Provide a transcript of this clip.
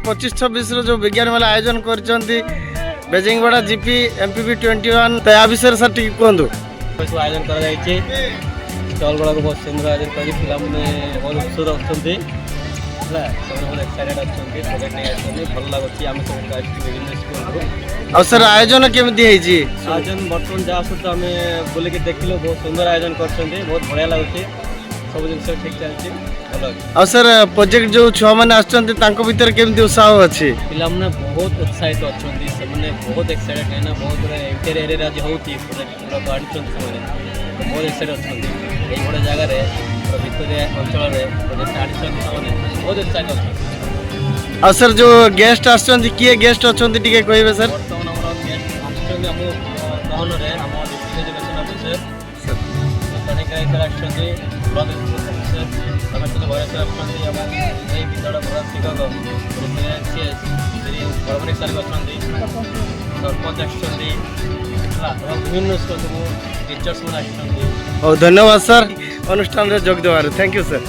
25-26 जो विज्ञान मेला आयोजन करछंती बेजिंगवाड़ा जीपी एमपीपी 21 तो या विषय सर ठीक कहतु आयोजन कर स्टल गुड़ा बहुत सुंदर आयोजन कर पिला बहुत उत्सुक अच्छे एक्साइटेड अच्छा भल लगुच आम सब विभिन्न स्कूल और सर आयोजन केमती आयोजन बर्तमान जहाँ सब आम बुलिक देखिलु बहुत सुंदर आयोजन कर बहुत बढ़िया लगुच सब जिन ठीक चलती भल और सर प्रोजेक्ट जो छुआ मैंने आसर केमती उत्साह अच्छी पिला बहुत उत्साहित अच्छा से बहुत एक्साइटेड है बहुत गुड़ा एंटायर एरिया जो होती प्रोजेक्ट गाड़ी बहुत एक्साइटेड अच्छा ये गोटे जगार भितरिया अंचल प्रोजेक्ट आनी बहुत एक्साइटेड अच्छा और सर जो गेस्ट आसछंती किए गेस्ट अछंती टिके कहबे सर बर्तमान हमर गेस्ट आसछंती हम कहन रे हम district education officer connect writer आसछंती ब्लॉक ऑफिसर रमेश भरेश्वर आसछंती हम ए विद्यालय प्रधान शिक्षक सीएस श्री परमनीश सर आसछंती सरपंच आसछंती विभिन्न स्कूल सब टीचर्स आसछंती धन्यवाद सर अनुष्ठान रे जोग देवार थैंक यू सर।